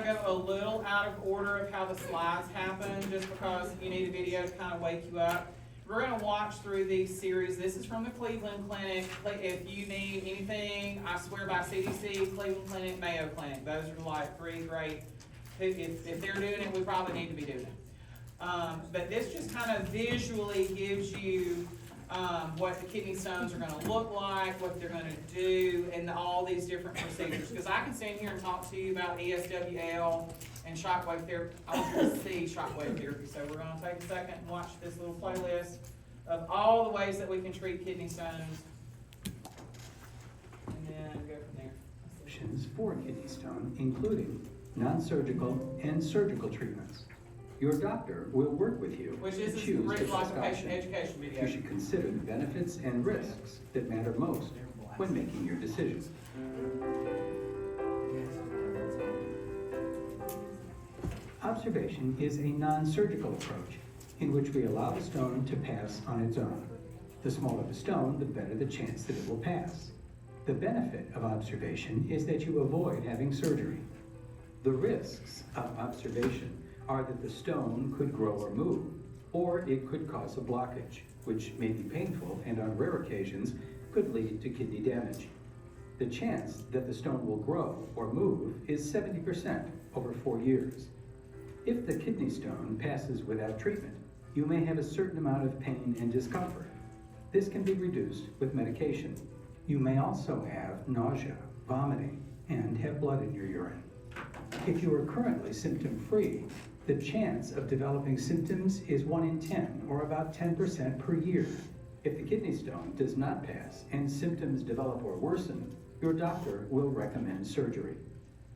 gonna go a little out of order of how the slides happen, just because you need a video to kind of wake you up. We're gonna watch through these series. This is from the Cleveland Clinic. If you need anything, I swear by CDC, Cleveland Clinic, Mayo Clinic. Those are like three great. If they're doing it, we probably need to be doing it. But this just kind of visually gives you what the kidney stones are gonna look like, what they're gonna do, and all these different procedures. Because I can stand here and talk to you about ESWL and shockwave therapy. I want you to see shockwave therapy. So we're gonna take a second and watch this little playlist of all the ways that we can treat kidney stones. And then go from there. Options for kidney stone, including non-surgical and surgical treatments. Your doctor will work with you Which to is the choose the original best occupation option. education video. You should consider the benefits and risks that matter most when making your decision. Observation is a non-surgical approach in which we allow the stone to pass on its own. The smaller the stone, the better the chance that it will pass. The benefit of observation is that you avoid having surgery. The risks of observation are that the stone could grow or move, or it could cause a blockage, which may be painful and on rare occasions could lead to kidney damage. The chance that the stone will grow or move is 70% over 4 years. If the kidney stone passes without treatment, you may have a certain amount of pain and discomfort. This can be reduced with medication. You may also have nausea, vomiting, and have blood in your urine. If you are currently symptom-free, the chance of developing symptoms is 1 in 10, or about 10% per year. If the kidney stone does not pass and symptoms develop or worsen, your doctor will recommend surgery.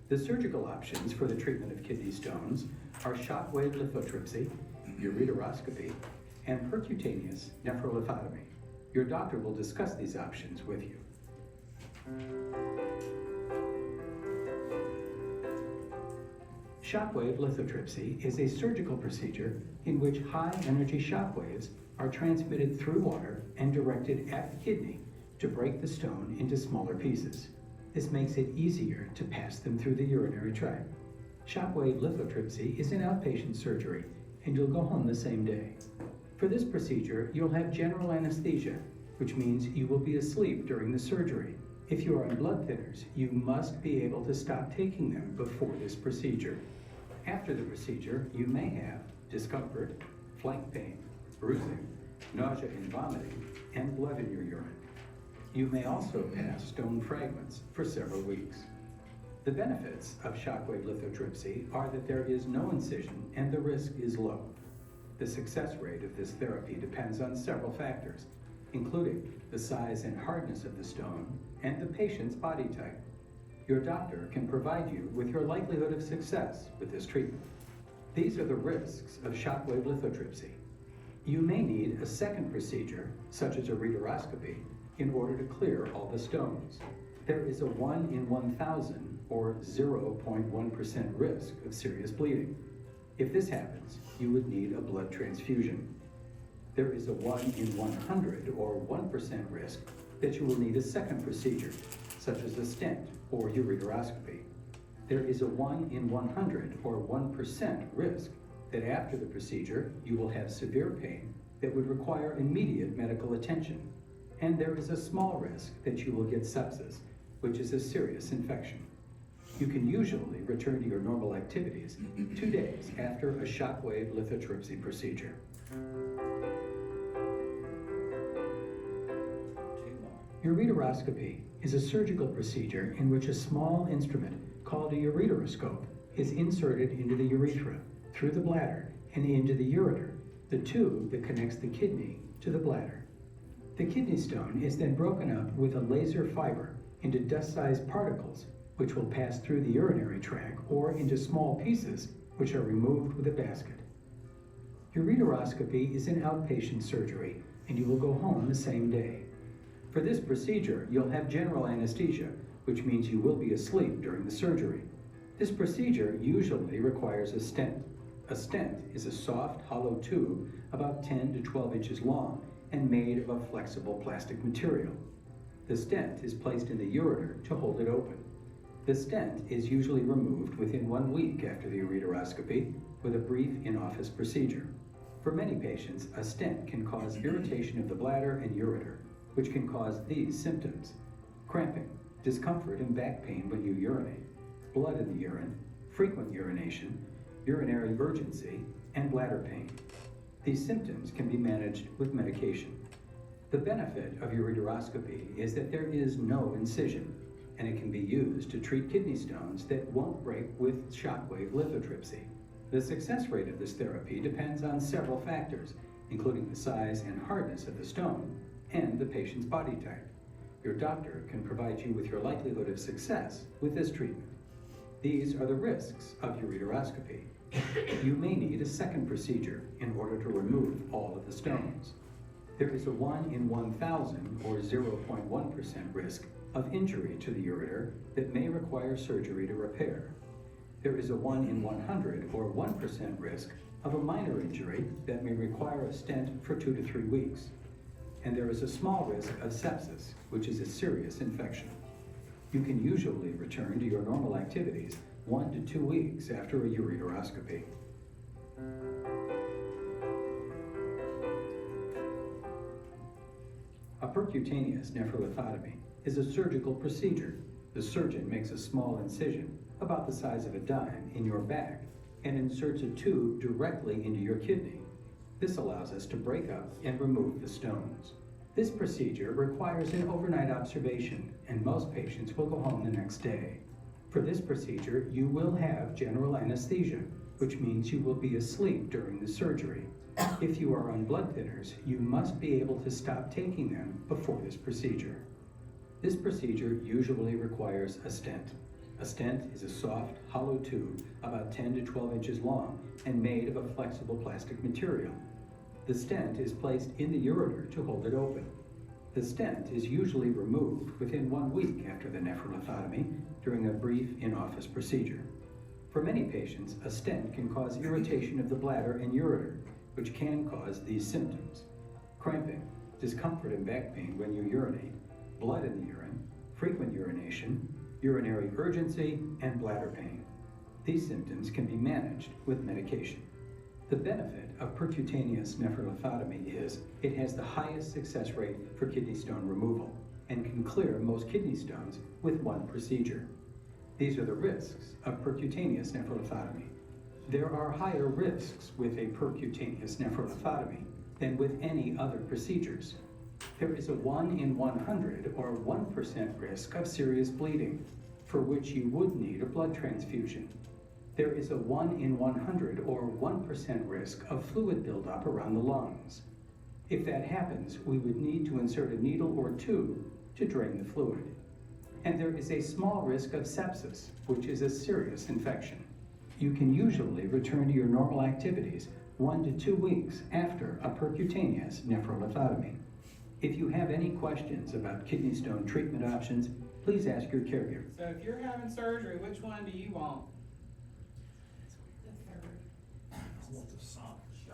The surgical options for the treatment of kidney stones are shockwave lithotripsy, ureteroscopy, and percutaneous nephrolithotomy. Your doctor will discuss these options with you. Shockwave lithotripsy is a surgical procedure in which high-energy shock waves are transmitted through water and directed at the kidney to break the stone into smaller pieces. This makes it easier to pass them through the urinary tract. Shockwave lithotripsy is an outpatient surgery, and you'll go home the same day. For this procedure, you'll have general anesthesia, which means you will be asleep during the surgery. If you are on blood thinners, you must be able to stop taking them before this procedure. After the procedure, you may have discomfort, flank pain, bruising, nausea and vomiting, and blood in your urine. You may also pass stone fragments for several weeks. The benefits of shockwave lithotripsy are that there is no incision and the risk is low. The success rate of this therapy depends on several factors, including the size and hardness of the stone and the patient's body type. Your doctor can provide you with your likelihood of success with this treatment. These are the risks of shockwave lithotripsy. You may need a second procedure, such as a ureteroscopy, in order to clear all the stones. There is a 1 in 1,000 or 0.1% risk of serious bleeding. If this happens, you would need a blood transfusion. There is a 1 in 100 or 1% risk that you will need a second procedure, such as a stent or ureteroscopy. There is a 1 in 100 or 1% risk that after the procedure you will have severe pain that would require immediate medical attention. And there is a small risk that you will get sepsis, which is a serious infection. You can usually return to your normal activities 2 days after a shockwave lithotripsy procedure. Ureteroscopy is a surgical procedure in which a small instrument called a ureteroscope is inserted into the urethra, through the bladder, and into the ureter, the tube that connects the kidney to the bladder. The kidney stone is then broken up with a laser fiber into dust-sized particles, which will pass through the urinary tract or into small pieces, which are removed with a basket. Ureteroscopy is an outpatient surgery, and you will go home the same day. For this procedure, you'll have general anesthesia, which means you will be asleep during the surgery. This procedure usually requires a stent. A stent is a soft, hollow tube about 10 to 12 inches long and made of a flexible plastic material. The stent is placed in the ureter to hold it open. The stent is usually removed within 1 week after the ureteroscopy with a brief in-office procedure. For many patients, a stent can cause irritation of the bladder and ureter, which can cause these symptoms: cramping, discomfort and back pain when you urinate, blood in the urine, frequent urination, urinary urgency, and bladder pain. These symptoms can be managed with medication. The benefit of ureteroscopy is that there is no incision, and it can be used to treat kidney stones that won't break with shockwave lithotripsy. The success rate of this therapy depends on several factors, including the size and hardness of the stone and the patient's body type. Your doctor can provide you with your likelihood of success with this treatment. These are the risks of ureteroscopy. You may need a second procedure in order to remove all of the stones. There is a 1 in 1,000 or 0.1% risk of injury to the ureter that may require surgery to repair. There is a 1 in 100 or 1% risk of a minor injury that may require a stent for 2 to 3 weeks. And there is a small risk of sepsis, which is a serious infection. You can usually return to your normal activities 1 to 2 weeks after a ureteroscopy. A percutaneous nephrolithotomy is a surgical procedure. The surgeon makes a small incision about the size of a dime in your back and inserts a tube directly into your kidney. This allows us to break up and remove the stones. This procedure requires an overnight observation, and most patients will go home the next day. For this procedure, you will have general anesthesia, which means you will be asleep during the surgery. If you are on blood thinners, you must be able to stop taking them before this procedure. This procedure usually requires a stent. A stent is a soft, hollow tube about 10 to 12 inches long and made of a flexible plastic material. The stent is placed in the ureter to hold it open. The stent is usually removed within 1 week after the nephrolithotomy during a brief in-office procedure. For many patients, a stent can cause irritation of the bladder and ureter, which can cause these symptoms: cramping, discomfort and back pain when you urinate, blood in the urine, frequent urination, urinary urgency, and bladder pain. These symptoms can be managed with medication. The benefit of percutaneous nephrolithotomy is it has the highest success rate for kidney stone removal and can clear most kidney stones with 1 procedure. These are the risks of percutaneous nephrolithotomy. There are higher risks with a percutaneous nephrolithotomy than with any other procedures. There is a 1 in 100 or 1% risk of serious bleeding, for which you would need a blood transfusion. There is a 1 in 100 or 1% risk of fluid buildup around the lungs. If that happens, we would need to insert a needle or tube to drain the fluid. And there is a small risk of sepsis, which is a serious infection. You can usually return to your normal activities 1 to 2 weeks after a percutaneous nephrolithotomy. If you have any questions about kidney stone treatment options, please ask your caregiver. So if you're having surgery, which one do you want?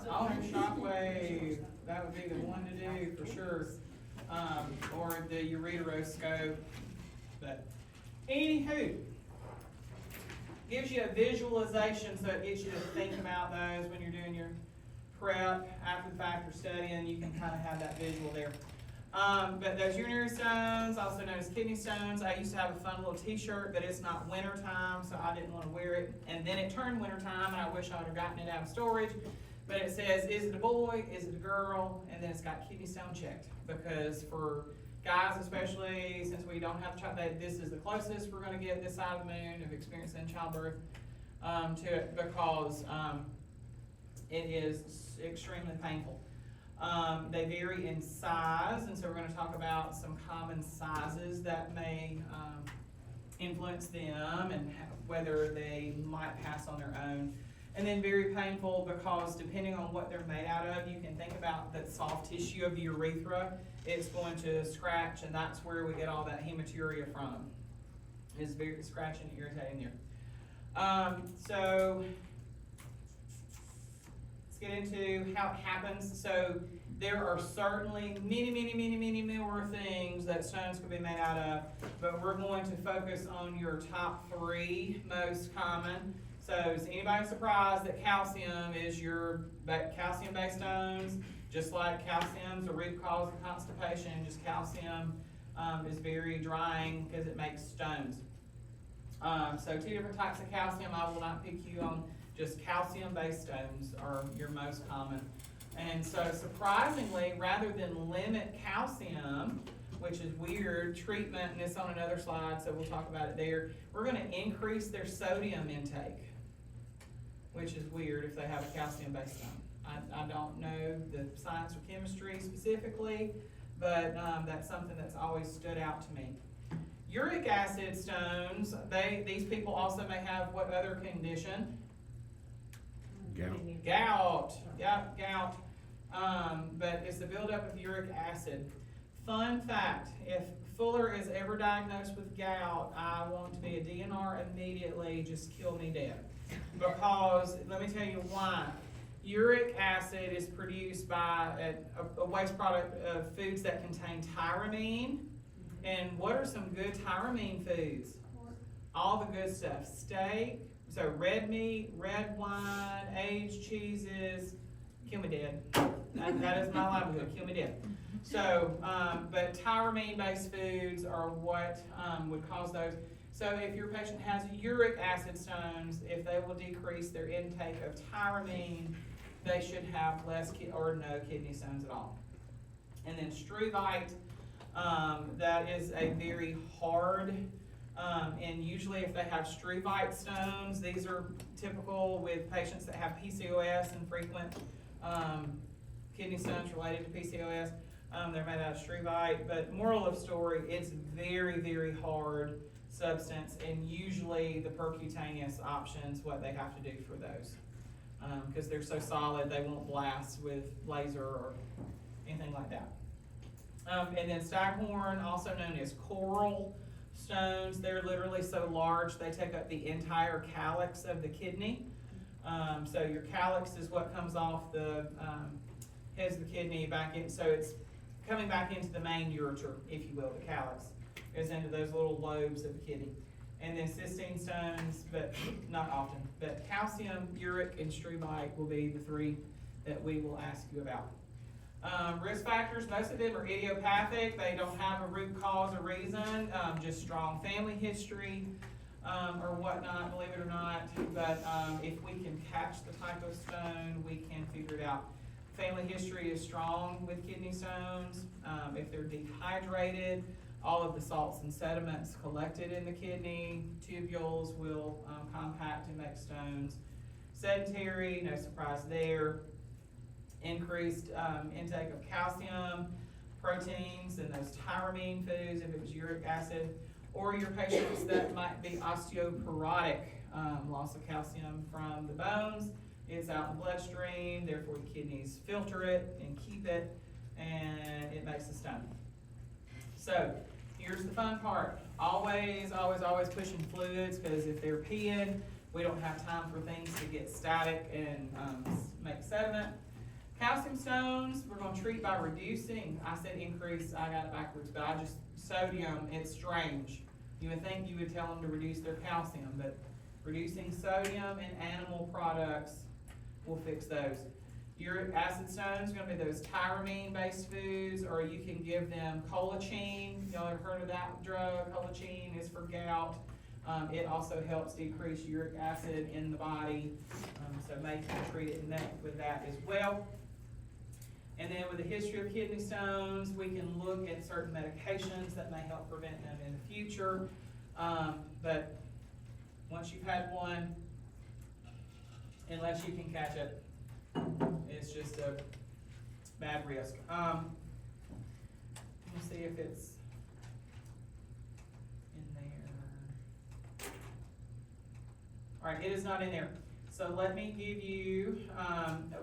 Oh, shockwave, that would be the one to do for sure. Or the ureteroscope. But anywho, gives you a visualization, so it gets you to think about those when you're doing your prep after the fact or studying. You can kind of have that visual there. But those urinary stones, also known as kidney stones, I used to have a fun little t-shirt, but it's not winter time, so I didn't want to wear it. And then it turned winter time, and I wish I would have gotten it out of storage. But it says, is it a boy, is it a girl? And then it's got kidney stone checked. Because for guys especially, since we don't have child, this is the closest we're going to get this side of the moon of experiencing childbirth to it, because it is extremely painful. They vary in size, and so we're going to talk about some common sizes that may influence them and whether they might pass on their own. And then very painful because depending on what they're made out of, you can think about that soft tissue of the urethra, it's going to scratch, and that's where we get all that hematuria from. It's very scratching and irritating there. So let's get into how it happens. So There are certainly many more things that stones could be made out of, but we're going to focus on your top 3 most common. So is anybody surprised that calcium is your calcium-based stones? Just like calcium's a root cause of constipation, just calcium is very drying because it makes stones. So 2 different types of calcium. I will not pick you on, just calcium-based stones are your most common. And so surprisingly, rather than limit calcium, which is weird, treatment, and it's on another slide, so we'll talk about it there, we're gonna increase their sodium intake, which is weird if they have a calcium-based stone. I don't know the science or chemistry specifically, but that's something that's always stood out to me. Uric acid stones, these people also may have what other condition? Gout. Gout. But it's the buildup of uric acid. Fun fact, if Fuller is ever diagnosed with gout, I want to be a DNR immediately, just kill me dead. Because, let me tell you why. Uric acid is produced by a waste product of foods that contain tyramine. And what are some good tyramine foods? All the good stuff. Steak, so red meat, red wine, aged cheeses. Kill me dead. That is my livelihood. Kill me dead. So, but tyramine-based foods are what would cause those. So if your patient has uric acid stones, if they will decrease their intake of tyramine, they should have less or no kidney stones at all. And then struvite, that is a very hard, and usually if they have struvite stones, these are typical with patients that have PCOS and frequent kidney stones related to PCOS. They're made out of struvite, but moral of story, it's very hard substance, and usually the percutaneous option's what they have to do for those. Because they're so solid, they won't blast with laser or anything like that. And then staghorn, also known as coral stones, they're literally so large they take up the entire calyx of the kidney. So your calyx is what comes off the heads of the kidney back in, so it's coming back into the main ureter, if you will, the calyx. Goes into those little lobes of the kidney. And then cystine stones, but not often. But calcium, uric, and struvite will be the 3 that we will ask you about. Risk factors, most of them are idiopathic. They don't have a root cause or reason, just strong family history or whatnot, believe it or not. But if we can catch the type of stone, we can figure it out. Family history is strong with kidney stones. If they're dehydrated, all of the salts and sediments collected in the kidney tubules will compact and make stones. Sedentary, no surprise there. Increased intake of calcium, proteins, and those tyramine foods if it was uric acid, or your patients that might be osteoporotic, loss of calcium from the bones. It's out in the bloodstream, therefore the kidneys filter it and keep it, and it makes a stone. So here's the fun part. Always pushing fluids, because if they're peeing, we don't have time for things to get static and make sediment. Calcium stones, we're going to treat by reducing. I said increase, I got it backwards, but sodium, it's strange. You would think you would tell them to reduce their calcium, but reducing sodium in animal products will fix those. Uric acid stones are going to be those tyramine-based foods, or you can give them colchicine. Y'all ever heard of that drug? Colchicine is for gout. It also helps decrease uric acid in the body, so may treat it with that as well. And then with a history of kidney stones, we can look at certain medications that may help prevent them in the future. But once you've had one, unless you can catch it, it's just a bad risk. Let me see if it's in there. All right, it is not in there. So let me give you,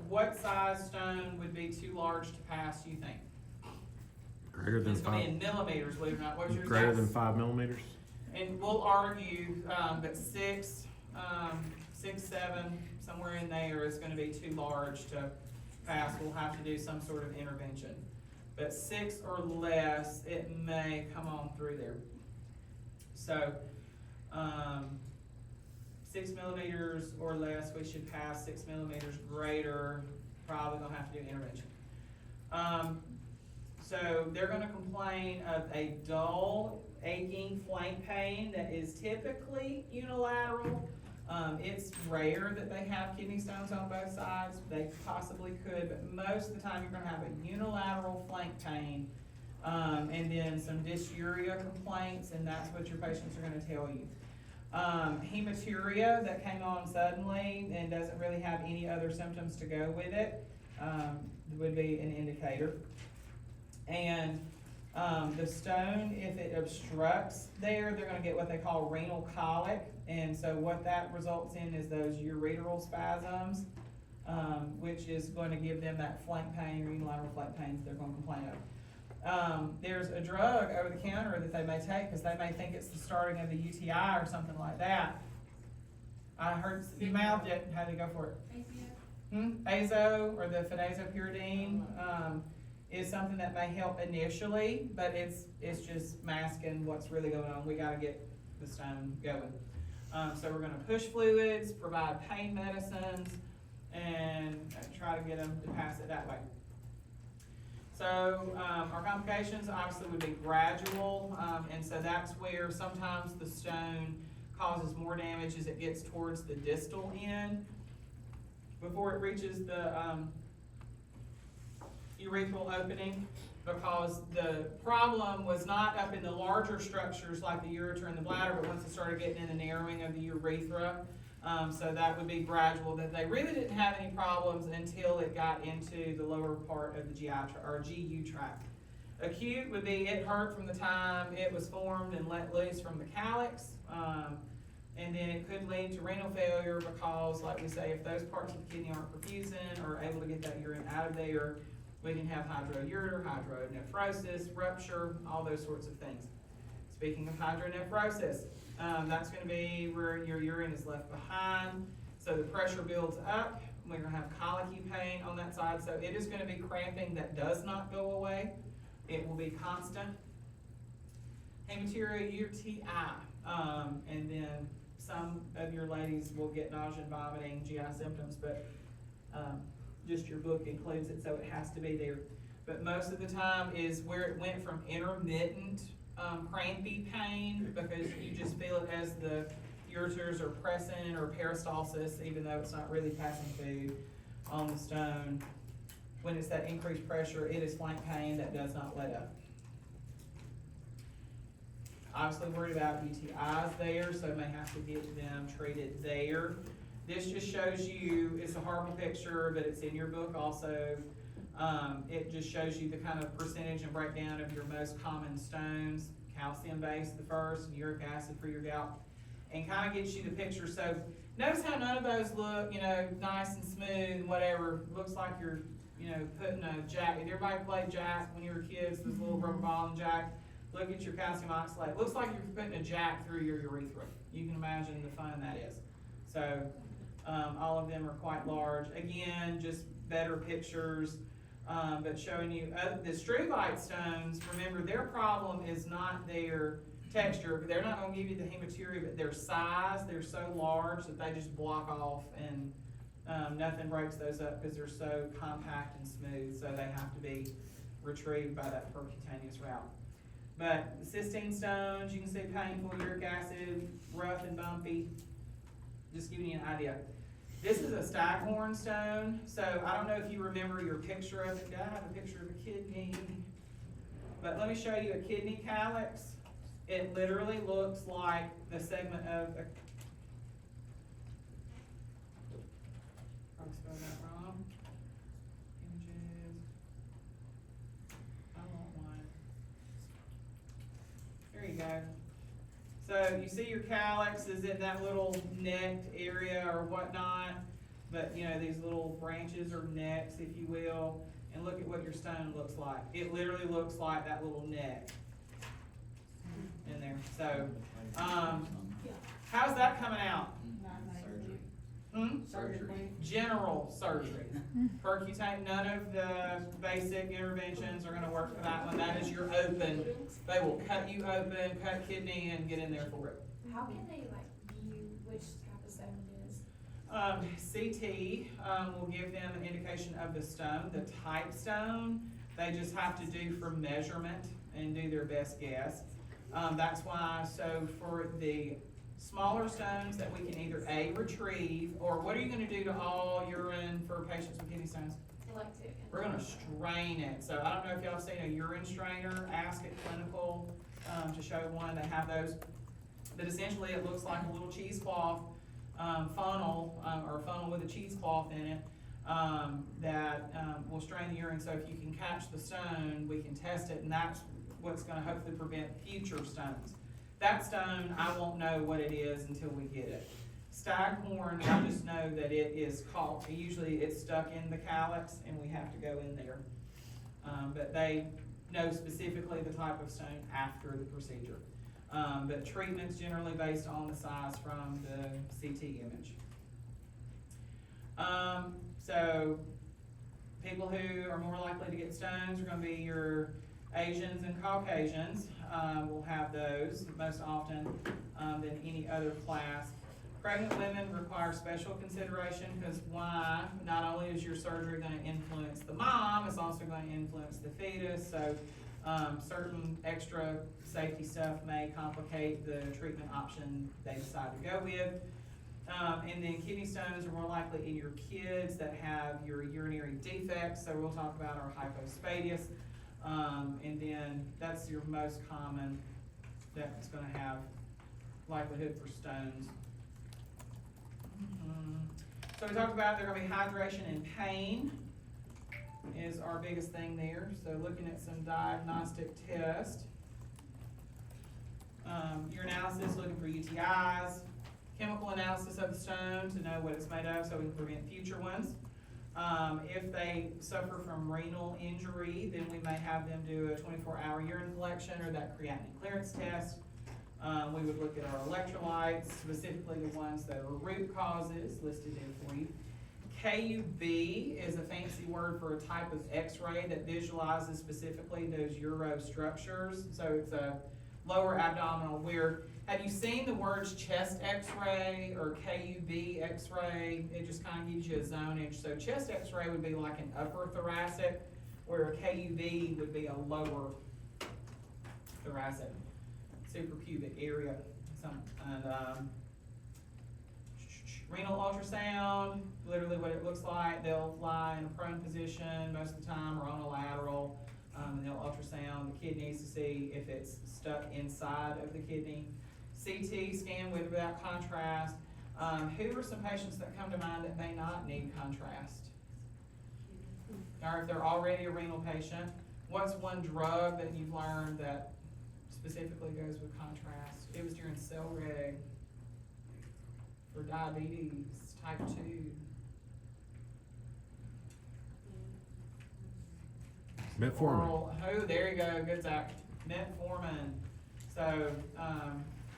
what size stone would be too large to pass, you think? Greater than It's gonna 5. be in millimeters, believe it or not. What's your Greater guess? than 5 millimeters. And we'll argue that 6, 7, somewhere in there is gonna be too large to pass, we'll have to do some sort of intervention. But 6 or less, it may come on through there. So, 6 millimeters or less, we should pass. 6 millimeters greater, probably gonna have to do intervention. So they're gonna complain of a dull, aching flank pain that is typically unilateral. It's rare that they have kidney stones on both sides. They possibly could, but most of the time you're gonna have a unilateral flank pain. And then some dysuria complaints, and that's what your patients are gonna tell you. Hematuria that came on suddenly and doesn't really have any other symptoms to go with it, would be an indicator. And, the stone, if it obstructs there, they're gonna get what they call renal colic. And so what that results in is those ureteral spasms, which is going to give them that flank pain, unilateral flank pains they're gonna complain of. There's a drug over the counter that they may take, because they may think it's the starting of the UTI or something like that. I heard, you mouthed it, how do you go for it? Azo, or the phenazopyridine, is something that may help initially, but it's just masking what's really going on. We gotta get the stone going. So we're gonna push fluids, provide pain medicines, and try to get them to pass it that way. So, our complications obviously would be gradual, and so that's where sometimes the stone causes more damage as it gets towards the distal end before it reaches the, urethral opening, because the problem was not up in the larger structures like the ureter and the bladder, but once it started getting in the narrowing of the urethra, so that would be gradual, that they really didn't have any problems until it got into the lower part of the GI or GU tract. Acute would be it hurt from the time it was formed and let loose from the calyx, and then it could lead to renal failure because, like we say, if those parts of the kidney aren't perfusing or able to get that urine out of there, we can have hydroureter, hydronephrosis, rupture, all those sorts of things. Speaking of hydronephrosis, that's gonna be where your urine is left behind, so the pressure builds up, we're gonna have colicky pain on that side, so it is gonna be cramping that does not go away. It will be constant. Hematuria, UTI, and then some of your ladies will get nausea and vomiting, GI symptoms, but, just your book includes it, so it has to be there. But most of the time is where it went from intermittent, crampy pain, because you just feel it as the ureters are pressing, or peristalsis, even though it's not really passing food on the stone. When it's that increased pressure, it is flank pain that does not let up. Obviously worried about UTIs there, so may have to get them treated there. This just shows you, it's a horrible picture, but it's in your book also. It just shows you the kind of percentage and breakdown of your most common stones, calcium based the first, and uric acid for your gout, and kind of gets you the picture. So notice how none of those look, nice and smooth and whatever. Looks like you're, putting a jack. Did everybody play jack when you were kids, this little rubber ball and jack? Look at your calcium oxalate. Looks like you're putting a jack through your urethra. You can imagine the fun that is. So, all of them are quite large. Again, just better pictures, but showing you the struvite stones. Remember, their problem is not their texture. They're not gonna give you the hematuria, but their size. They're so large that they just block off, and nothing breaks those up because they're so compact and smooth. So they have to be retrieved by that percutaneous route. But the cystine stones, you can see painful, uric acid, rough and bumpy. Just giving you an idea. This is a staghorn stone, so I don't know if you remember your picture of it. I have a picture of a kidney, but let me show you a kidney calyx. It literally looks like the segment of a, probably spelled that wrong. Images. I want one. There you go. So you see your calyx is in that little necked area or whatnot, but these little branches or necks, if you will, and look at what your stone looks like. It literally looks like that little neck in there. So, how's that coming out? Surgery. Hmm? Surgery. General surgery. Percutaneous, none of the basic interventions are gonna work for that one. That is your open. They will cut you open, cut kidney and get in there for it. How can they like view which type of stone it is? CT, will give them an indication of the stone, the type stone. They just have to do for measurement and do their best guess. That's why, so for the smaller stones that we can either A, retrieve, or what are you gonna do to all urine for patients with kidney stones? Collect it. and- We're gonna strain it, so I don't know if y'all have seen a urine strainer, ask at clinical, to show one, they have those. But essentially, it looks like a little cheesecloth, funnel, or a funnel with a cheesecloth in it, that, will strain the urine, so if you can catch the stone, we can test it, and that's what's gonna hopefully prevent future stones. That stone, I won't know what it is until we get it. Staghorn, I just know that it is caught, usually it's stuck in the calyx and we have to go in there. But they know specifically the type of stone after the procedure. But treatment's generally based on the size from the CT image. So people who are more likely to get stones are gonna be your Asians and Caucasians, will have those most often, than any other class. Pregnant women require special consideration, because why? Not only is your surgery gonna influence the mom, it's also gonna influence the fetus, so, certain extra safety stuff may complicate the treatment option they decide to go with. And then kidney stones are more likely in your kids that have your urinary defects, so we'll talk about our hypospadias. And then that's your most common, that's gonna have likelihood for stones. So we talked about they're gonna be hydration and pain is our biggest thing there, so looking at some diagnostic tests. Urinalysis, looking for UTIs, chemical analysis of the stone to know what it's made of so we can prevent future ones. If they suffer from renal injury, then we may have them do a 24-hour urine collection or that creatinine clearance test. We would look at our electrolytes, specifically the ones that are root causes listed there for you. KUB is a fancy word for a type of x-ray that visualizes specifically those urostructures. So it's a lower abdominal where, have you seen the words chest x-ray or KUB x-ray? It just kind of gives you a zonage. So chest x-ray would be like an upper thoracic, where a KUB would be a lower thoracic, suprapubic area. Renal ultrasound, literally what it looks like. They'll lie in a prone position most of the time or on a lateral, and they'll ultrasound the kidneys to see if it's stuck inside of the kidney. CT scan with or without contrast. Who are some patients that come to mind that may not need contrast? Or if they're already a renal patient, what's one drug that you've learned that specifically goes with contrast? It was during cell reg for diabetes type 2. Metformin. Oh, there you go, good Zach. Metformin. So,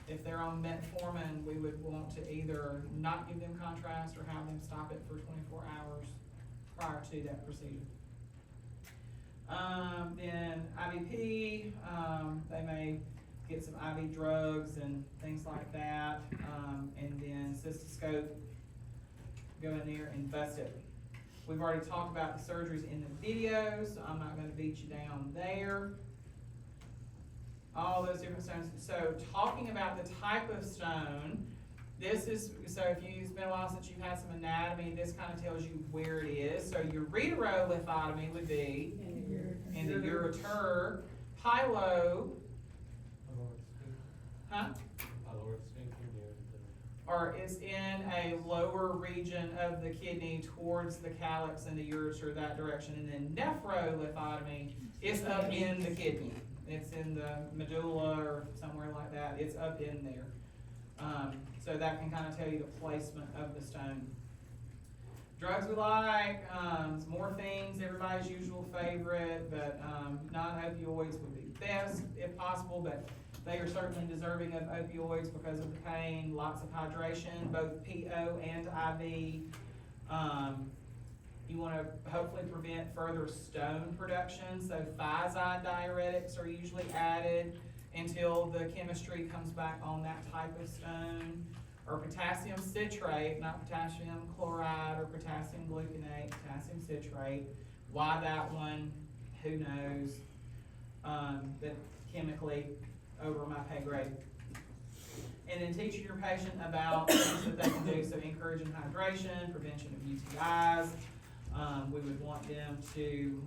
if they're on metformin, we would want to either not give them contrast or have them stop it for 24 hours prior to that procedure. Then IVP, they may get some IV drugs and things like that, and then cystoscope, go in there and bust it. We've already talked about the surgeries in the video, so I'm not gonna beat you down there. All those different stones. So talking about the type of stone, this is, so if it's been a while since you've had some anatomy, this kind of tells you where it is. So your ureterolithotomy would be in the ureter, pylo, or it's in a lower region of the kidney towards the calyx and the ureter, that direction. And then nephrolithotomy is up in the kidney. It's in the medulla or somewhere like that. It's up in there. So that can kind of tell you the placement of the stone. Drugs we like, morphines, everybody's usual favorite, but non-opioids would be best if possible, but They are certainly deserving of opioids because of the pain, lots of hydration, both PO and IV. You wanna hopefully prevent further stone production, so thiazide diuretics are usually added until the chemistry comes back on that type of stone. Or potassium citrate, not potassium chloride or potassium gluconate, potassium citrate. Why that one, who knows? But chemically over my pay grade. And then teaching your patient about things that they can do, so encouraging hydration, prevention of UTIs. We would want them to,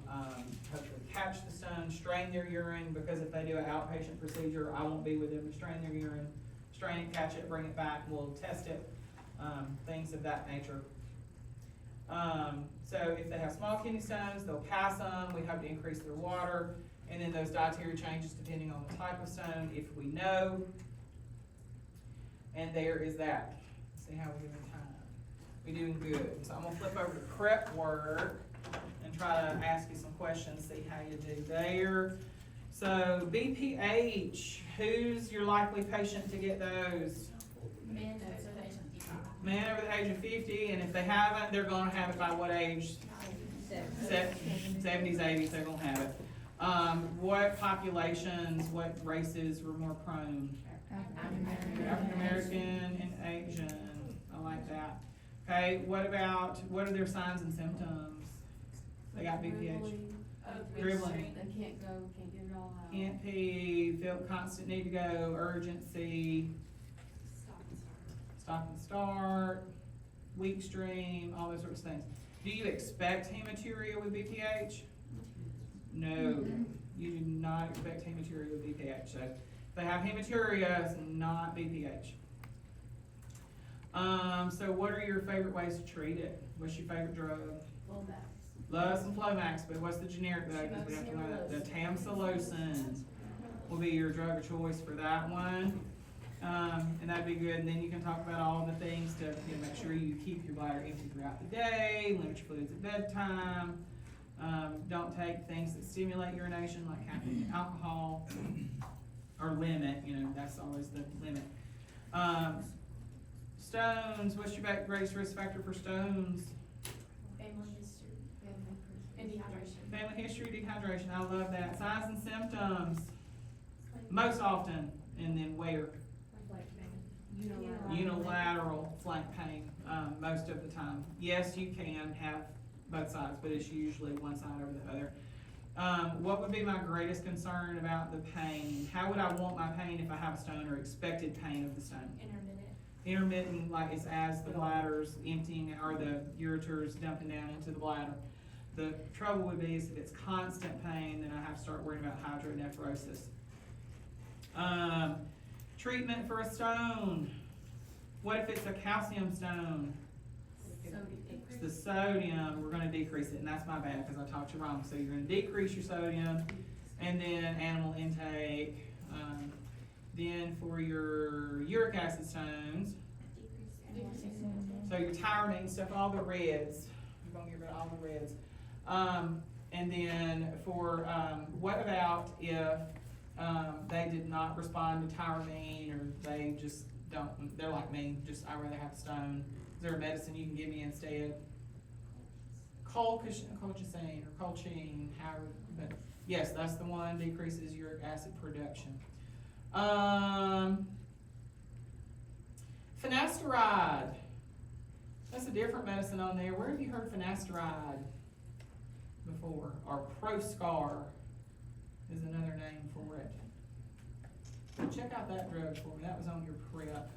hopefully catch the stone, strain their urine, because if they do an outpatient procedure, I won't be with them to strain their urine. Strain it, catch it, bring it back, we'll test it, things of that nature. So if they have small kidney stones, they'll pass them, we hope to increase their water, and then those dietary changes depending on the type of stone, if we know. And there is that. Let's see how we're doing time. We're doing good. So I'm gonna flip over to prep work and try to ask you some questions, see how you do there. So BPH, who's your likely patient to get those? Men over the age of 55. Men over the age of 50, and if they haven't, they're gonna have it by what age? 70s, 80s, they're gonna have it. What populations, what races were more prone? African American and Asian, I like that. Okay, what are their signs and symptoms? They got BPH. Dribbling. They can't go, can't get it all out. Can't pee, feel constant need to go, urgency, stop and start, weak stream, all those sorts of things. Do you expect hematuria with BPH? No, you do not expect hematuria with BPH. So if they have hematuria, it's not BPH. So what are your favorite ways to treat it? What's your favorite drug? Love some Flomax, but what's the generic drug? Because we have to know that. The tamsulosin will be your drug of choice for that one. And that'd be good. And then you can talk about all the things to, make sure you keep your bladder empty throughout the day, limit your fluids at bedtime. Don't take things that stimulate urination like caffeine and alcohol, or limit, that's always the limit. Stones, what's your greatest risk factor for stones? Family history. And dehydration. Family history, dehydration, I love that. Signs and symptoms, most often, and then where? Unilateral flank pain, most of the time. Yes, you can have both sides, but it's usually one side over the other. What would be my greatest concern about the pain? How would I want my pain if I have a stone, or expected pain of the stone? Intermittent, like it's as the bladder's emptying or the ureter's dumping down into the bladder. The trouble would be is if it's constant pain, then I have to start worrying about hydronephrosis. Treatment for a stone. What if it's a calcium stone? It's the sodium, we're gonna decrease it, and that's my bad, because I taught you wrong. So you're gonna decrease your sodium, and then animal intake. Then for your uric acid stones, so your tyramine stuff, all the reds, we're gonna get rid of all the reds. And then for, what about if, they did not respond to tyramine, or they just don't, they're like me, I'd rather have a stone. Is there a medicine you can give me instead? Colchicine or colchicine, however, but yes, that's the one, decreases uric acid production. Finasteride. That's a different medicine on there. Where have you heard finasteride before? Or Proscar is another name for it. Check out that drug for me. That was on your prep.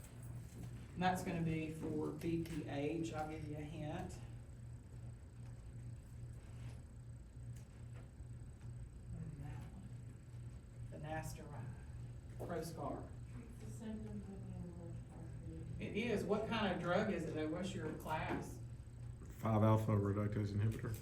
And that's gonna be for BPH. I'll give you a hint. Finasteride. Proscar. It is. What kind of drug is it though? What's your class? 5-alpha reductase inhibitor.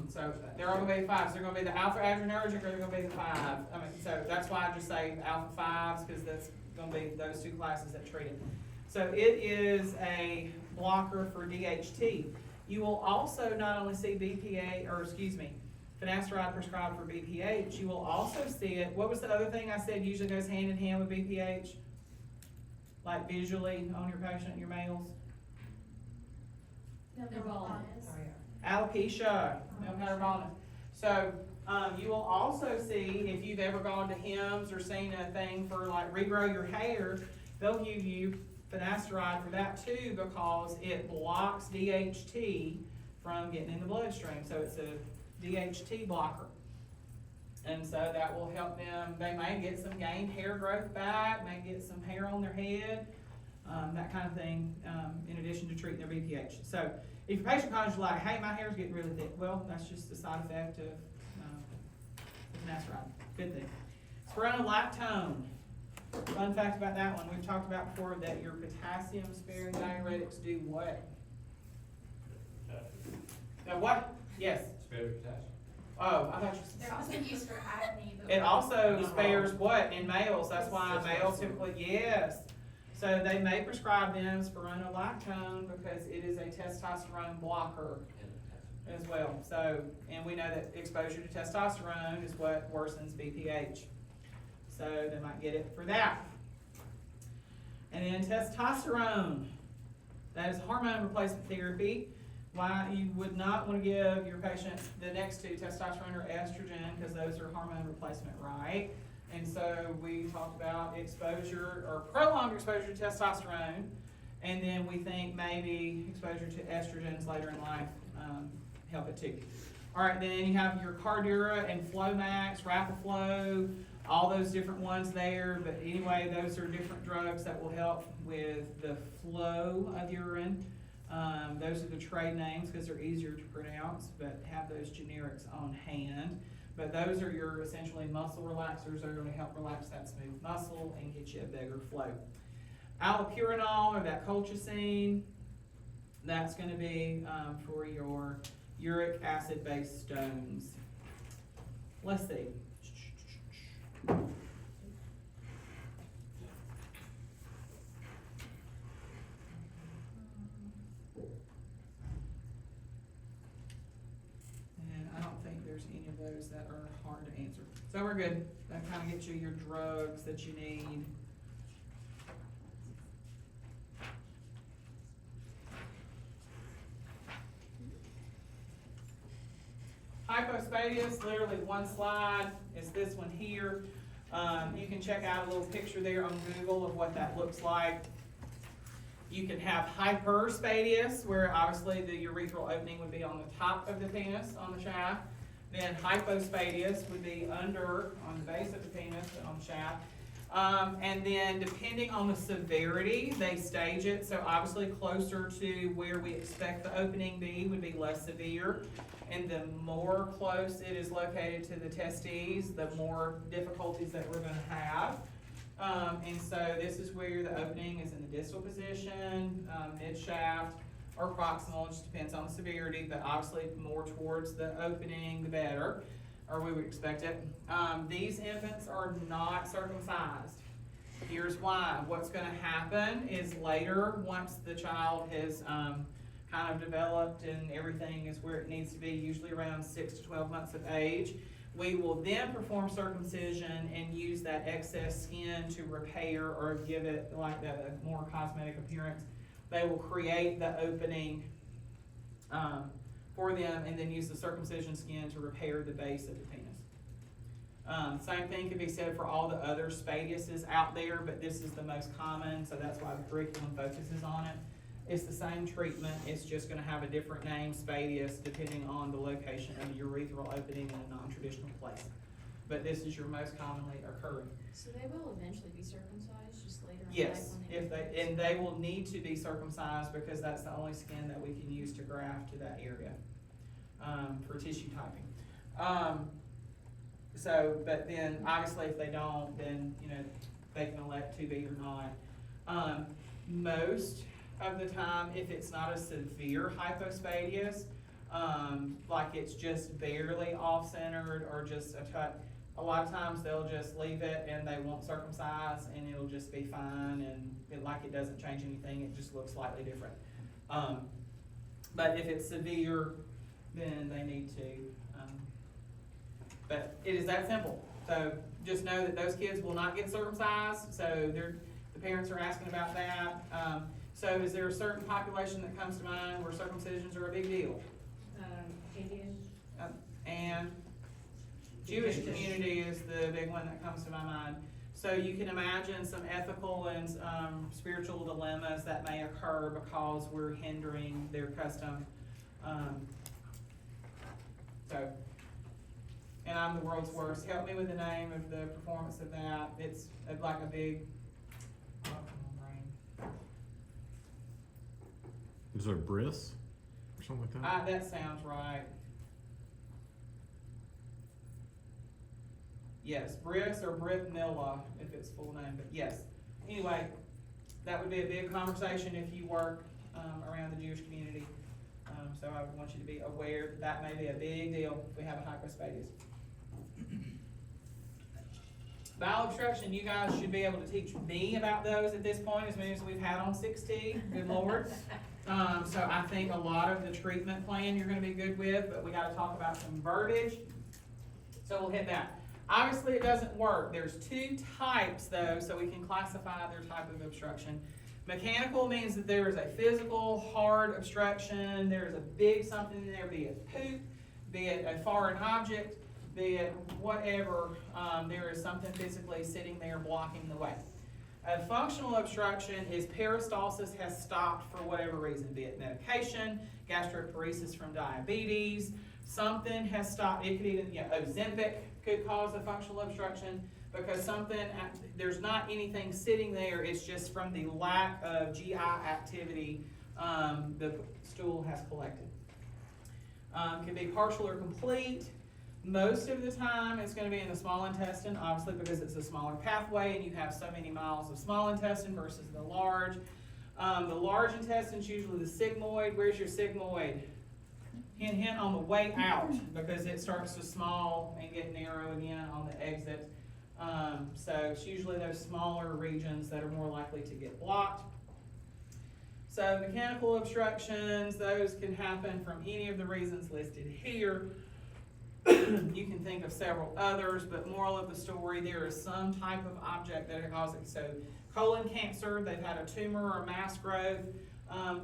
So they're all gonna be 5s. They're gonna be the alpha adrenergic, or they're gonna be the 5. So that's why I just say alpha 5s, because that's gonna be those two classes that treat it. So it is a blocker for DHT. You will also not only see finasteride prescribed for BPH. You will also see it, what was the other thing I said usually goes hand in hand with BPH? Like visually on your patient, your males? They're baldness. Alopecia, milk baldness. So, you will also see, if you've ever gone to Hims or seen a thing for like regrow your hair, they'll give you finasteride for that too, because it blocks DHT from getting in the bloodstream. So it's a DHT blocker. And so that will help them, they may get some gained hair growth back, may get some hair on their head, that kind of thing, in addition to treating their BPH. So if your patient calls you like, hey, my hair's getting really thick, well, that's just a side effect of finasteride. Good thing. Spironolactone. Fun fact about that one, we've talked about before that your potassium sparing diuretics do what? What? Yes. Spares potassium. Oh, I thought you They're said. also used for acne. but- It also spares what in males? That's why males typically, yes. So they may prescribe them spironolactone because it is a testosterone blocker as well. So, and we know that exposure to testosterone is what worsens BPH. So they might get it for that. And then testosterone, that is hormone replacement therapy. Why you would not want to give your patient the next two, testosterone or estrogen, because those are hormone replacement, right? And so we talked about exposure or prolonged exposure to testosterone, and then we think maybe exposure to estrogens later in life help it too. All right, then you have your Cardura and Flomax, Rapaflow, all those different ones there. But anyway, those are different drugs that will help with the flow of urine. Those are the trade names because they're easier to pronounce, but have those generics on hand. But those are your essentially muscle relaxers that are going to help relax that smooth muscle and get you a bigger flow. Allopurinol or that colchicine, that's going to be for your uric acid based stones. Let's see. And I don't think there's any of those that are hard to answer. So we're good. That kind of gets you your drugs that you need. Hypospadias, literally one slide, is this one here. You can check out a little picture there on Google of what that looks like. You can have hyperspadias, where obviously the urethral opening would be on the top of the penis, on the shaft. Then hypospadias would be under, on the base of the penis, on the shaft. And then depending on the severity, they stage it. So obviously closer to where we expect the opening be would be less severe. And the more close it is located to the testes, the more difficulties that we're gonna have. And so this is where the opening is in the distal position, mid-shaft, or proximal, it just depends on the severity, but obviously more towards the opening, the better, or we would expect it. These infants are not circumcised. Here's why. What's gonna happen is later, once the child has kind of developed and everything is where it needs to be, usually around 6 to 12 months of age, we will then perform circumcision and use that excess skin to repair or give it like a more cosmetic appearance. They will create the opening for them and then use the circumcision skin to repair the base of the penis. Same thing can be said for all the other spadiuses out there, but this is the most common, so that's why the curriculum focuses on it. It's the same treatment, it's just gonna have a different name, spadius, depending on the location of the urethral opening in a non-traditional place. But this is your most commonly occurring. So they will eventually be circumcised, just later in life Yes, when if they, and they will need to be circumcised because that's the only skin that we can use to graft to that area, for tissue typing. So, but then obviously if they don't, then, you know, they can elect to be or not. Most of the time, if it's not a severe hypospadias, like it's just barely off-centered or just a touch, a lot of times they'll just leave it and they won't circumcise and it'll just be fine and it doesn't change anything, it just looks slightly different. But if it's severe, then they need to But it is that simple. So just know that those kids will not get circumcised, so the parents are asking about that. So is there a certain population that comes to mind where circumcisions are a big deal? Indian. And Jewish community is the big one that comes to my mind. So you can imagine some ethical and spiritual dilemmas that may occur because we're hindering their custom. And I'm the world's worst. Help me with the name of the performance of that. It's like a big, oh, come on, brain. Is there a bris or something like that? That sounds right. Yes, Bris or Brit Milla, if it's full name, but yes. Anyway, that would be a big conversation if you work around the Jewish community. So I would want you to be aware that may be a big deal if we have a hypospadias. Bowel obstruction, you guys should be able to teach me about those at this point, as many as we've had on 6T, good Lord. So I think a lot of the treatment plan you're gonna be good with, but we gotta talk about some verbiage. So we'll hit that. Obviously, it doesn't work. There's two types though, so we can classify their type of obstruction. Mechanical means that there is a physical, hard obstruction. There is a big something in there, be it poop, be it a foreign object, be it whatever. There is something physically sitting there blocking the way. A functional obstruction is peristalsis has stopped for whatever reason, be it medication, gastroparesis from diabetes, something has stopped. It could even, Ozempic could cause a functional obstruction because there's not anything sitting there, it's just from the lack of GI activity the stool has collected. Can be partial or complete. Most of the time, it's gonna be in the small intestine, obviously because it's a smaller pathway and you have so many miles of small intestine versus the large. The large intestine's usually the sigmoid. Where's your sigmoid? Hint, hint, on the way out, because it starts to small and get narrow again on the exit. So it's usually those smaller regions that are more likely to get blocked. So mechanical obstructions, those can happen from any of the reasons listed here. You can think of several others, but moral of the story, there is some type of object that can cause it. So colon cancer, they've had a tumor or mass growth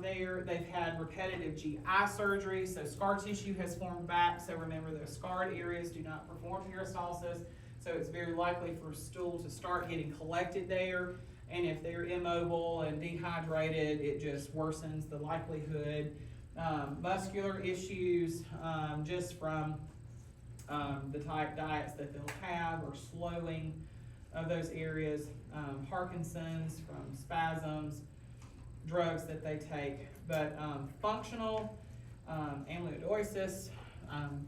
there. They've had repetitive GI surgery, so scar tissue has formed back. So remember, those scarred areas do not perform peristalsis, so it's very likely for stool to start getting collected there. And if they're immobile and dehydrated, it just worsens the likelihood. Muscular issues, just from the type diets that they'll have, or slowing of those areas. Parkinson's from spasms, drugs that they take. But functional amyloidosis,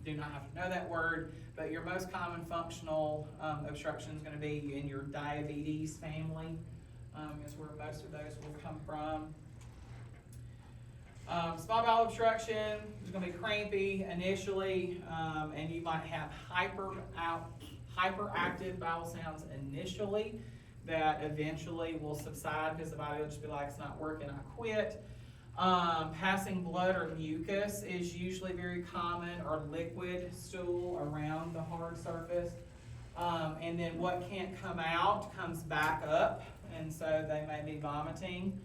do not have to know that word, but your most common functional obstruction is going to be in your diabetes family, is where most of those will come from. Small bowel obstruction is going to be crampy initially, and you might have hyperactive bowel sounds initially that eventually will subside because the body will just be like, it's not working, I quit. Passing blood or mucus is usually very common, or liquid stool around the hard surface. And then what can't come out comes back up, and so they may be vomiting.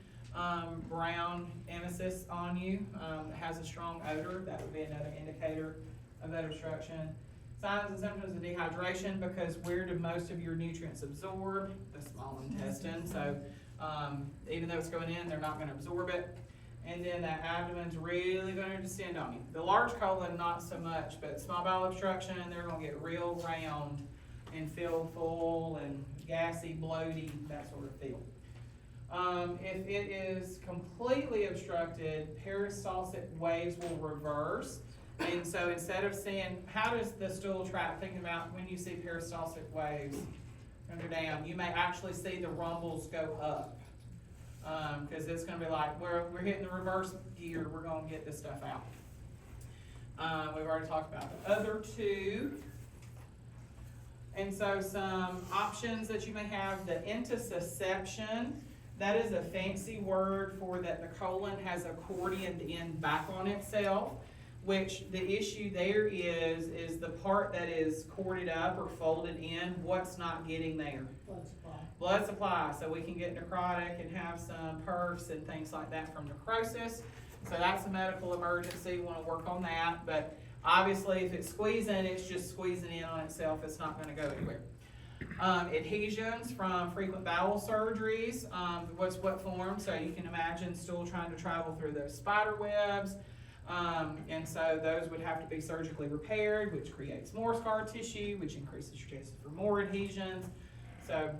Brown emesis on you that has a strong odor, that would be another indicator of that obstruction. Signs and symptoms of dehydration, because where do most of your nutrients absorb? The small intestine. So even though it's going in, they're not going to absorb it. And then that abdomen's really going to descend on you. The large colon, not so much, but small bowel obstruction, they're going to get real round and feel full and gassy, bloaty, that sort of feel. If it is completely obstructed, peristaltic waves will reverse. And so instead of seeing, how does the stool tract, thinking about when you see peristaltic waves go down, you may actually see the rumbles go up. Because it's going to be like, we're hitting the reverse gear, we're going to get this stuff out. We've already talked about the other two. And so some options that you may have, the intussusception. That is a fancy word for that the colon has accordioned in back on itself. which the issue there is the part that is corded up or folded in, what's not getting there? Blood supply. Blood supply, so we can get necrotic and have some perfs and things like that from necrosis. So that's a medical emergency, we wanna work on that, but obviously if it's squeezing, it's just squeezing in on itself, it's not gonna go anywhere. Adhesions from frequent bowel surgeries, what form? So you can imagine stool trying to travel through those spider webs. And so those would have to be surgically repaired, which creates more scar tissue, which increases your chances for more adhesions. So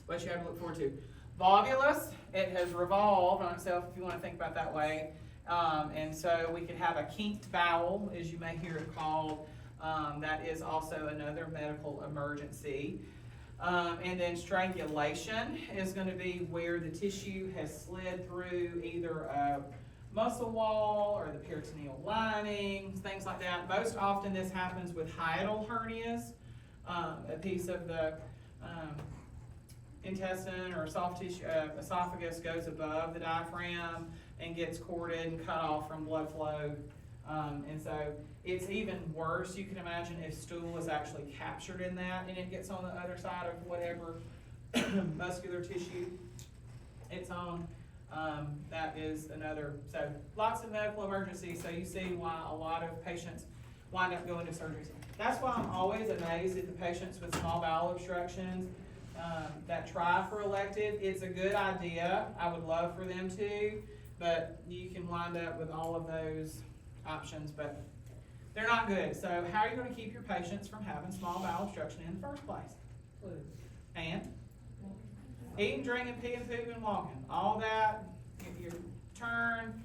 what you have to look forward to. Volvulus, it has revolved on itself, if you want to think about it that way. And so we could have a kinked bowel, as you may hear it called. That is also another medical emergency. And then strangulation is going to be where the tissue has slid through either a muscle wall or the peritoneal lining, things like that. Most often this happens with hiatal hernias. A piece of the intestine or soft tissue, esophagus goes above the diaphragm and gets corded and cut off from blood flow. And so it's even worse. You can imagine if stool is actually captured in that and it gets on the other side of whatever muscular tissue it's on. That is another, so lots of medical emergencies, so you see why a lot of patients wind up going to surgeries. That's why I'm always amazed at the patients with small bowel obstructions that try for elective. It's a good idea, I would love for them to, but you can wind up with all of those options, but they're not good. So how are you gonna keep your patients from having small bowel obstruction in the first place? Fluid. And eating, drinking, peeing, pooping, walking, all that, your turn,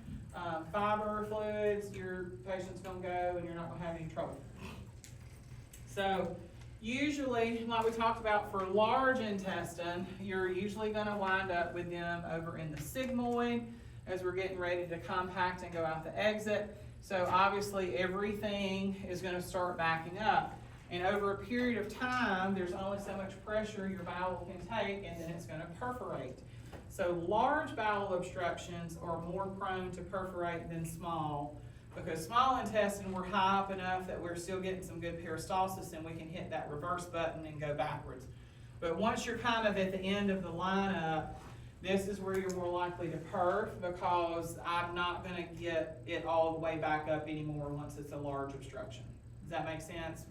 fiber, fluids, your patient's gonna go and you're not gonna have any trouble. So usually, like we talked about for large intestine, you're usually gonna wind up with them over in the sigmoid as we're getting ready to compact and go out the exit. So obviously everything is gonna start backing up. And over a period of time, there's only so much pressure your bowel can take, and then it's gonna perforate. So large bowel obstructions are more prone to perforate than small, because small intestine, we're high up enough that we're still getting some good peristalsis and we can hit that reverse button and go backwards. But once you're kind of at the end of the lineup, this is where you're more likely to perf, because I'm not gonna get it all the way back up anymore once it's a large obstruction. Does that make sense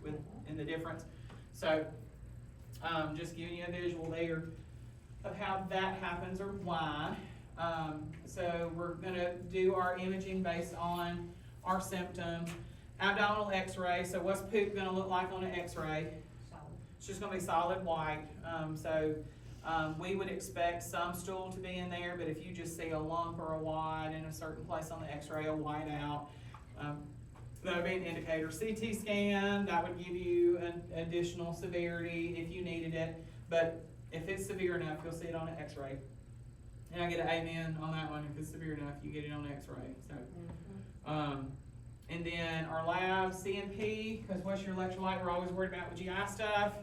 in the difference? So, just giving you a visual there of how that happens or why. So we're gonna do our imaging based on our symptoms. Abdominal x-ray, so what's poop gonna look like on an x-ray? Solid. It's just gonna be solid white. We would expect some stool to be in there, but if you just see a lump or a wide in a certain place on the x-ray, a white out, that would be an indicator. CT scan, that would give you an additional severity if you needed it, but if it's severe enough, you'll see it on an x-ray. And I get an amen on that one. If it's severe enough, you get it on an x-ray. So, and then our lab, CNP, because what's your electrolyte? We're always worried about with GI stuff.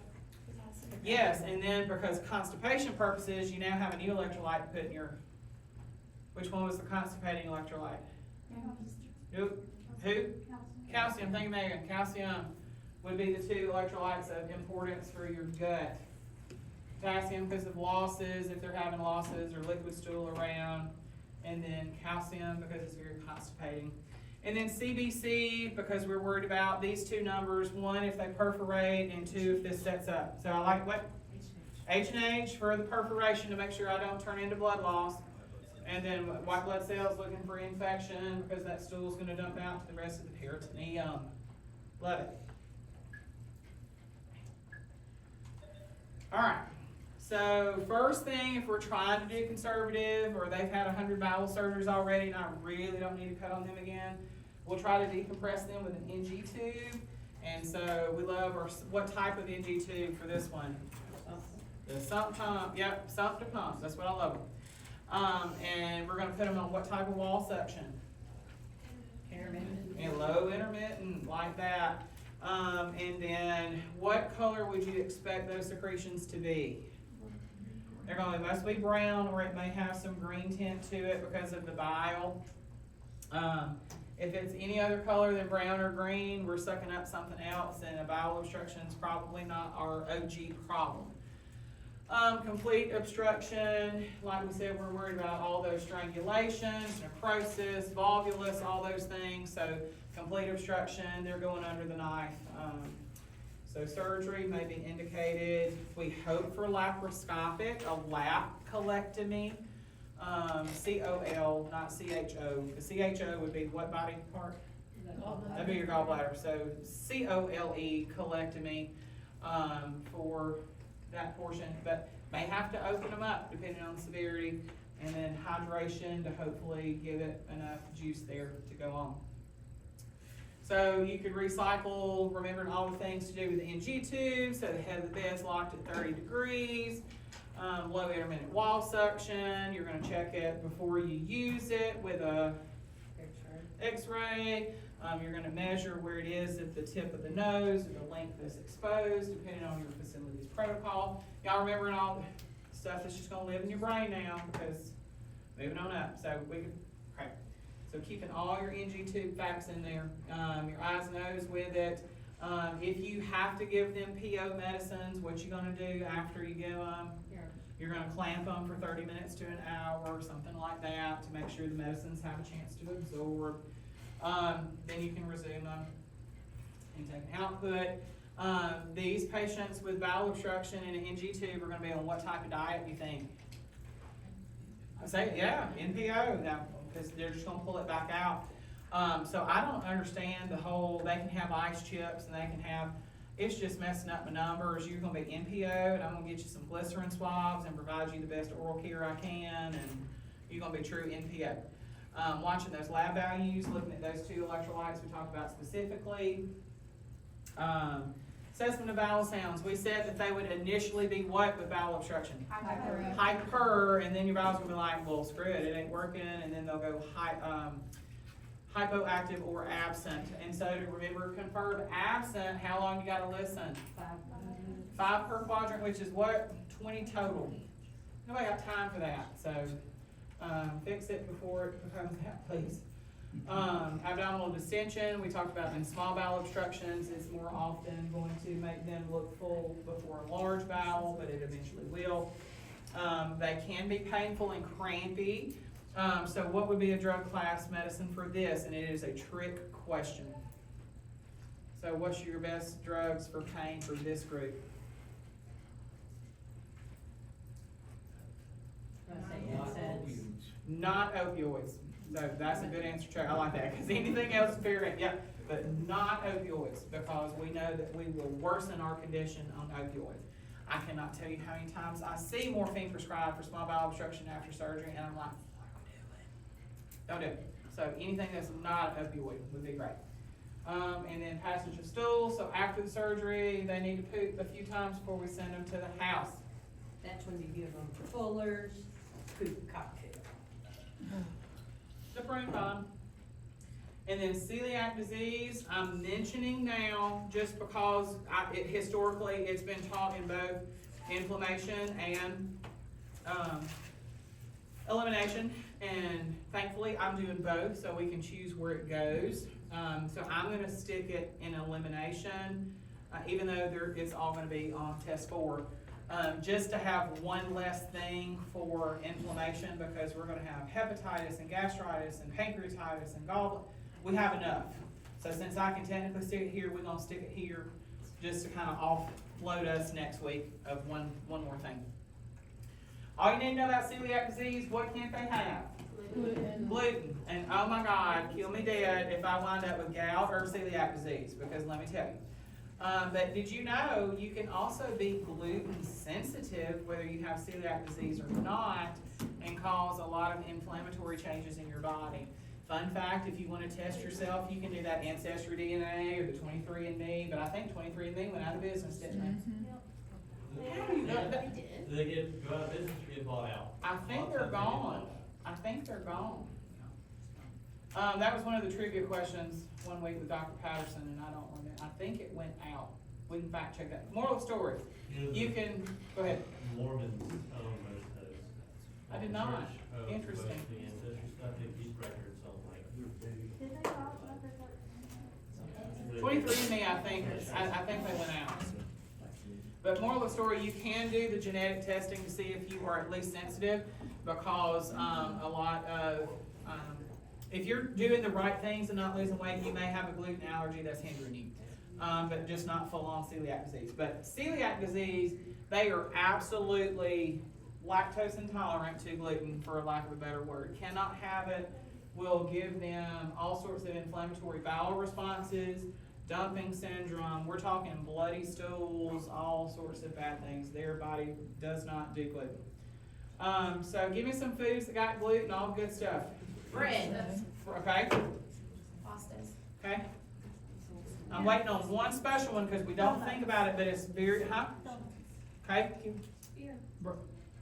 Yes, and then because constipation purposes, you now have a new electrolyte to put in your, which one was the constipating electrolyte? Who? Calcium, thank you, Megan. Calcium would be the two electrolytes of importance for your gut. Potassium because of losses, if they're having losses or liquid stool around, and then calcium because it's very constipating. And then CBC because we're worried about these two numbers, one if they perforate and two if this sets up. So I like what? H&H for the perforation to make sure I don't turn into blood loss. And then white blood cells looking for infection because that stool is going to dump out to the rest of the peritoneum. Love it. All right. So first thing, if we're trying to do conservative or they've had 100 bowel surgeries already and I really don't need to cut on them again, we'll try to decompress them with an NG tube. And so we love what type of NG tube for this one? The sump pump. Yep, sump to pump. That's what I love them. And we're going to put them on what type of wall suction? Intermittent. And low intermittent, like that. And then what color would you expect those secretions to be? They're going to mostly brown, or it may have some green tint to it because of the bile. If it's any other color than brown or green, we're sucking up something else, and a bowel obstruction is probably not our OG problem. Complete obstruction, like we said, we're worried about all those strangulations, necrosis, volvulus, all those things. So complete obstruction, they're going under the knife. So surgery may be indicated. We hope for laparoscopic, a lap colectomy. COL, not CHO. The CHO would be what body part? That'd be your gallbladder. So COLE, colectomy, for that portion, but may have to open them up depending on the severity, and then hydration to hopefully give it enough juice there to go on. So you could recycle, remembering all the things to do with the NG tube, so the head of the bed's locked at 30 degrees, low intermittent wall suction. You're gonna check it before you use it with a X-ray. You're gonna measure where it is at the tip of the nose, or the length that's exposed, depending on your facility's protocol. Y'all remembering all the stuff that's just gonna live in your brain now, because moving on up. So we can, okay. So keeping all your NG tube facts in there, your eyes, nose with it. If you have to give them PO medicines, what you gonna do after you give them? You're gonna clamp them for 30 minutes to an hour, or something like that, to make sure the medicines have a chance to absorb. Then you can resume them and take an output. These patients with bowel obstruction and an NG tube are gonna be on what type of diet, you think? I say, yeah, NPO, now, because they're just gonna pull it back out. So I don't understand the whole, they can have ice chips and they can have, it's just messing up my numbers. You're gonna be NPO, and I'm gonna get you some glycerin swabs and provide you the best oral care I can, and you're gonna be true NPO. Watching those lab values, looking at those two electrolytes we talked about specifically. Assessment of bowel sounds. We said that they would initially be what with bowel obstruction? Hyper, and then your bowels will be like, well, screw it, it ain't working, and then they'll go hypoactive or absent. And so to remember, confirmed absent, how long you gotta listen? 5 per quadrant, which is what? 20 total. Nobody got time for that, so fix it before it becomes that, please. Abdominal distension, we talked about in small bowel obstructions, it's more often going to make them look full before a large bowel, but it eventually will. They can be painful and crampy. So what would be a drug class medicine for this? And it is a trick question. So what's your best drugs for pain for this group? Not opioids. So that's a good answer, Chuck. I like that, because anything else is fair game. Yeah, but not opioids, because we know that we will worsen our condition on opioids. I cannot tell you how many times I see morphine prescribed for small bowel obstruction after surgery, and I'm like, don't do it. So anything that's not opioid would be great. And then passage of stool. So after the surgery, they need to poop a few times before we send them to the house. That's when you give them Fuller's poop cocktail. The prune pond. And then celiac disease, I'm mentioning now just because historically it's been taught in both inflammation and elimination. And thankfully I'm doing both, so we can choose where it goes. So I'm gonna stick it in elimination, even though it's all gonna be on test 4. Just to have one less thing for inflammation, because we're gonna have hepatitis and gastritis and pancreatitis and gallbladder. We have enough. So since I can technically stick it here, we're gonna stick it here just to kind of offload us next week of one more thing. All you need to know about celiac disease, what can't they have? Gluten. And oh my God, kill me dead if I wind up with gout or celiac disease, because let me tell you. But did you know you can also be gluten sensitive, whether you have celiac disease or not, and cause a lot of inflammatory changes in your body? Fun fact, if you want to test yourself, you can do that Ancestry DNA or the 23andMe, but I think 23andMe went out of business, didn't they? How do you know that? Do they go out of business or get bought out? I think they're gone. I think they're gone. That was one of the trivia questions one week with Dr. Patterson, and I don't remember. I think it went out. We can fact check that. Moral of the story. You can, go ahead. Mormons own most of those. I did not. Church owns Interesting. most of the ancestry stuff, they keep records on like. Did they all 23andMe, I think they went out. But moral of the story, you can do the genetic testing to see if you are at least sensitive, because, a lot of, if you're doing the right things and not losing weight, you may have a gluten allergy that's hindering you. But just not full-on celiac disease. But celiac disease, they are absolutely lactose intolerant to gluten, for lack of a better word. Cannot have it, will give them all sorts of inflammatory bowel responses, dumping syndrome, we're talking bloody stools, all sorts of bad things. Their body does not do gluten. So give me some foods that got gluten, all good stuff. Bread. Okay, Pastas. okay. I'm waiting on one special one, because we don't think about it, but it's very, okay? Beer.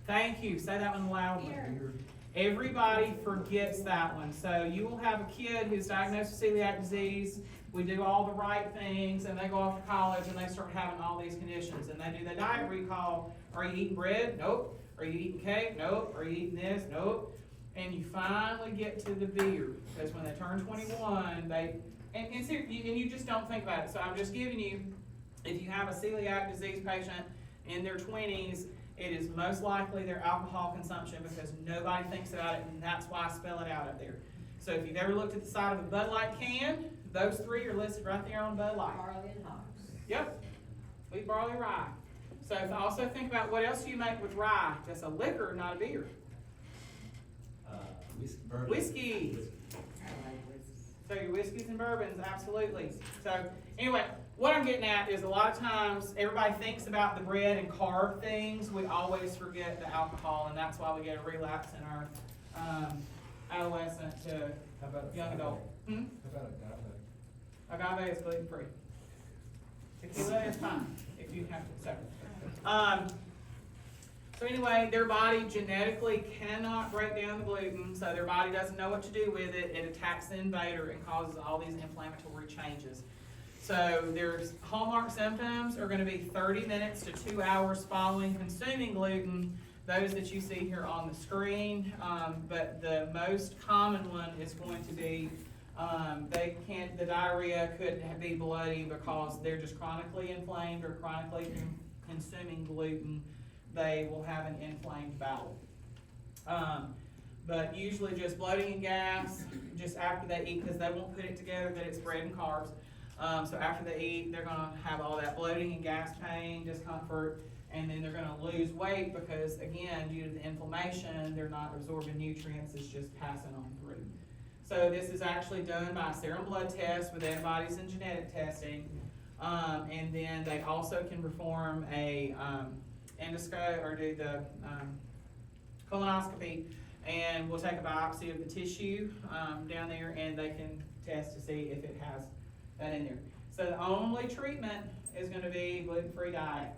Thank you, say that one loudly. Beer. Everybody forgets that one. So you will have a kid who's diagnosed with celiac disease, we do all the right things, and they go off to college and they start having all these conditions, and they do the diet recall. Are you eating bread? Nope. Are you eating cake? Nope. Are you eating this? Nope. And you finally get to the beer, because when they turn 21, and you just don't think about it. So I'm just giving you, if you have a celiac disease patient in their 20s, it is most likely their alcohol consumption, because nobody thinks about it, and that's why I spell it out up there. So if you've ever looked at the side of a Bud Light can, those three are listed right there on Bud Light. Barley and hops. Yep, wheat, barley, rye. So if I also think about what else do you make with rye, that's a liquor, not a beer. Whiskey. Bourbon. Whiskey. So your whiskeys and bourbons, absolutely. So anyway, what I'm getting at is a lot of times everybody thinks about the bread and carb things. We always forget the alcohol, and that's why we get a relapse in our adolescent to How about young adult. Hmm? How about Agave is gluten free. Tequila is fine if you have to. So anyway, their body genetically cannot break down the gluten, so their body doesn't know what to do with it. It attacks the invader and causes all these inflammatory changes. So their hallmark symptoms are going to be 30 minutes to 2 hours following consuming gluten, those that you see here on the screen. But the most common one is going to be the diarrhea could be bloody, because they're just chronically inflamed or chronically consuming gluten. They will have an inflamed bowel. But usually just bloating and gas just after they eat, because they won't put it together that it's bread and carbs. So after they eat, they're gonna have all that bloating and gas pain, discomfort, and then they're gonna lose weight, because again, due to the inflammation, they're not absorbing nutrients, it's just passing on through. So this is actually done by a serum blood test with antibodies and genetic testing. And then they also can perform a endoscope, or do the colonoscopy, and we'll take a biopsy of the tissue down there, and they can test to see if it has that in there. So the only treatment is gonna be gluten-free diet.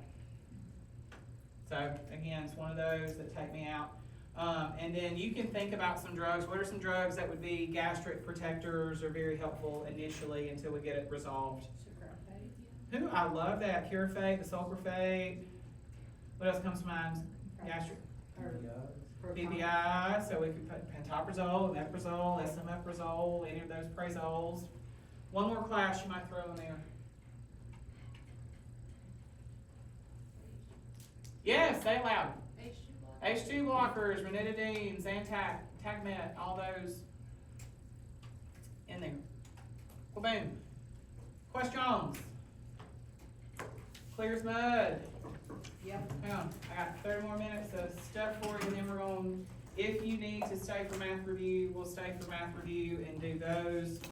So again, it's one of those that take me out. And then you can think about some drugs. What are some drugs that would be gastric protectors or very helpful initially until we get it resolved? Who, I love that, Curafate, the sulfurfate. What else comes to mind? Gastric. PPI, so we could put pantoprazole, omeprazole, esomeprazole, any of those prazoles. One more class you might throw in there. Yes, say it loud. H2 blockers, ranitidine, Zantac, Tacmet, all those in there. Well, boom. Questions? Clear as mud. Yep. Hang on, I got 30 more minutes of stuff for you, and then we're going, if you need to stay for math review, we'll stay for math review and do those.